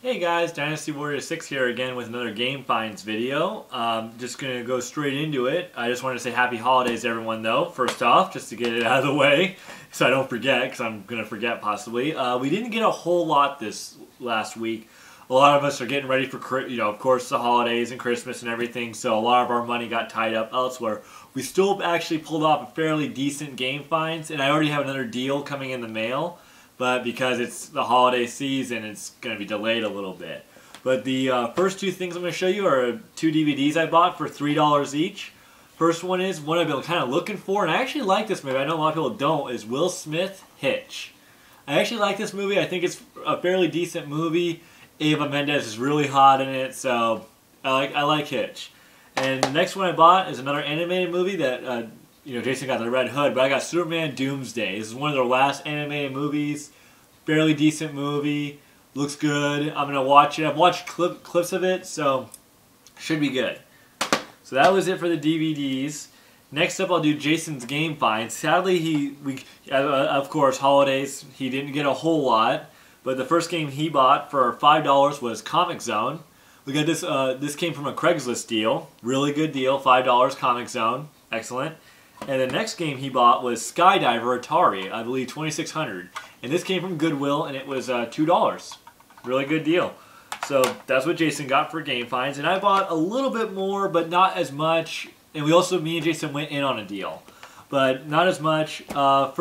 Hey guys, Dynasty Warrior 6 here again with another Game Finds video. Just going to go straight into it. I just wanted to say happy holidays to everyone though, first off, just to get it out of the way, so I don't forget, because I'm going to forget possibly. We didn't get a whole lot this last week. A lot of us are getting ready for, of course, the holidays and Christmas and everything, so a lot of our money got tied up elsewhere. We still actually pulled off a fairly decent Game Finds, and I already have another deal coming in the mail. But because it's the holiday season, it's going to be delayed a little bit. But the first two things I'm going to show you are two DVDs I bought for $3 each. First one is one I've been kind of looking for, and I actually like this movie. I know a lot of people don't, is Will Smith, Hitch. I actually like this movie. I think it's a fairly decent movie. Eva Mendes is really hot in it, so I like Hitch. And the next one I bought is another animated movie that... Jason got the Red Hood, but I got Superman Doomsday. This is one of their last animated movies. Fairly decent movie. Looks good. I'm going to watch it. I've watched clips of it, so should be good. So that was it for the DVDs. Next up, I'll do Jason's Game Finds. Sadly, of course, holidays, he didn't get a whole lot. But the first game he bought for $5 was Comic Zone. We got this. This came from a Craigslist deal. Really good deal. $5 Comic Zone. Excellent. And the next game he bought was Skydiver Atari, I believe 2600. And this came from Goodwill, and it was $2. Really good deal. So that's what Jason got for Game Finds. And I bought a little bit more, but not as much. And me and Jason went in on a deal, but not as much. The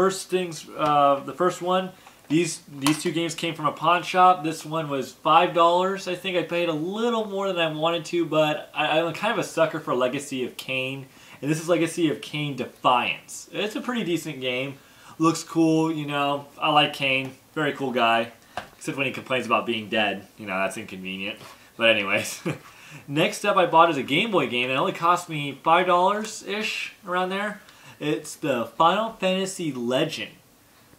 first one, these two games came from a pawn shop. This one was $5. I think I paid a little more than I wanted to, but I'm kind of a sucker for Legacy of Kain. And this is Legacy of Kain Defiance. It's a pretty decent game. Looks cool, I like Kain. Very cool guy. Except when he complains about being dead. That's inconvenient. But anyways. Next up I bought is a Game Boy game. It only cost me $5-ish, around there. It's the Final Fantasy Legend.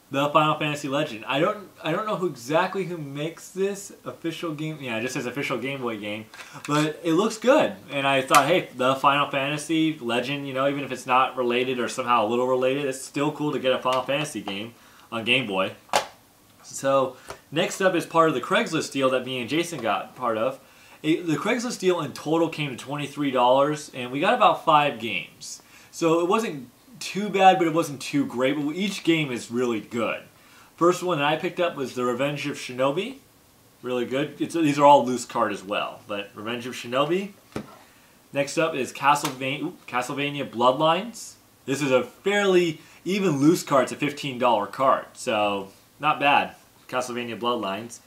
The Final Fantasy Legend. I don't know exactly who makes this official game. Yeah, it just says official Game Boy game, but it looks good. And I thought, hey, the Final Fantasy Legend, even if it's not related or somehow a little related, it's still cool to get a Final Fantasy game on Game Boy. So next up is part of the Craigslist deal that me and Jason got part of. The Craigslist deal in total came to $23, and we got about 5 games. So it wasn't too bad, but it wasn't too great. But each game is really good. First one that I picked up was The Revenge of Shinobi. Really good. These are all loose card as well, but Revenge of Shinobi. Next up is Castlevania Bloodlines. This is a fairly even loose card. It's a $15 card, so not bad. Castlevania Bloodlines.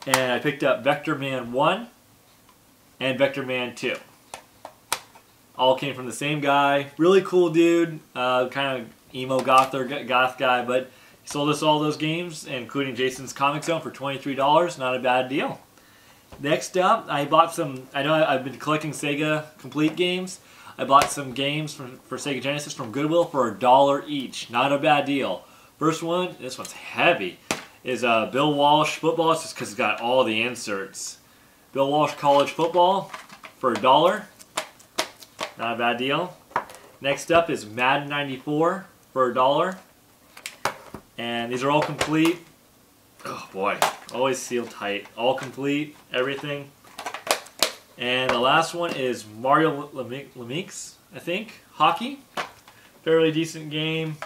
And I picked up Vector Man 1 and Vector Man 2. All came from the same guy. Really cool dude. Kind of emo goth guy, but he sold us all those games, including Jason's Comic Zone for $23. Not a bad deal. Next up, I bought some... I know I've been collecting Sega Complete games. I bought some games for Sega Genesis from Goodwill for $1 each. Not a bad deal. First one, this one's heavy, is Bill Walsh Football. It's just because it's got all the inserts. Bill Walsh College Football for $1. Not a bad deal. Next up is Madden 94 for $1. And these are all complete. Oh boy, always sealed tight. All complete, everything. And the last one is Mario Lemmix, I think. Hockey. Fairly decent game.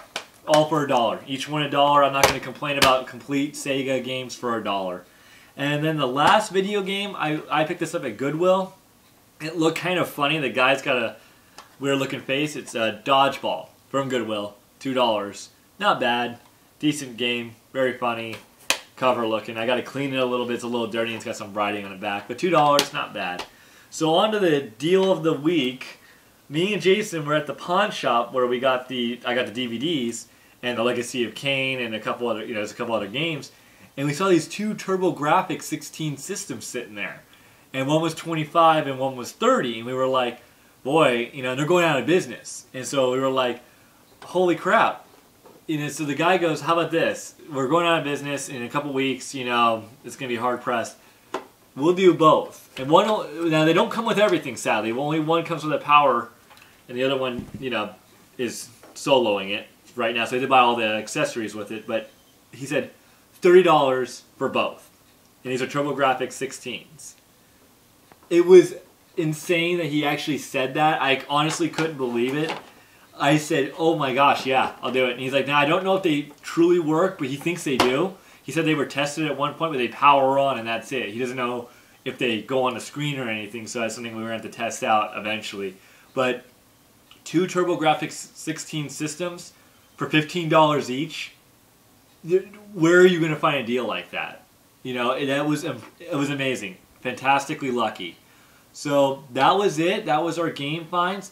All for $1. Each one $1. I'm not going to complain about complete Sega games for $1. And then the last video game, I picked this up at Goodwill. It looked kind of funny. The guy's got a weird looking face. It's a Dodgeball from Goodwill. $2. Not bad. Decent game. Very funny. Cover looking. I got to clean it a little bit. It's a little dirty. It's got some writing on the back. But $2, not bad. So on to the deal of the week. Me and Jason were at the pawn shop where I got the DVDs and the Legacy of Kain and a couple other, there's a couple other games. And we saw these two TurboGrafx 16 systems sitting there. And one was 25 and one was 30, and we were like, boy, they're going out of business. And so we were like, holy crap. So the guy goes, how about this? We're going out of business in a couple weeks, it's going to be hard pressed. We'll do both. And now they don't come with everything, sadly. Only one comes with a power, and the other one, is soloing it right now. So they had to buy all the accessories with it. But he said $30 for both. and these are TurboGrafx 16s. It was insane that he actually said that. I honestly couldn't believe it. I said, oh my gosh, yeah, I'll do it. And he's like, now I don't know if they truly work, but he thinks they do. He said they were tested at one point, but they power on and that's it. He doesn't know if they go on the screen or anything, so that's something we're going to have to test out eventually. But 2 TurboGrafx 16 systems for $15 each, where are you going to find a deal like that? You know, it was amazing. Fantastically lucky. So that was it. That was our game finds.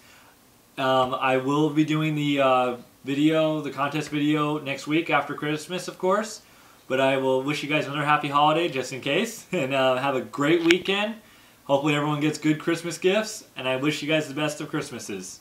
I will be doing the the contest video next week after Christmas, of course. But I will wish you guys another happy holiday just in case. And have a great weekend. Hopefully everyone gets good Christmas gifts. And I wish you guys the best of Christmases.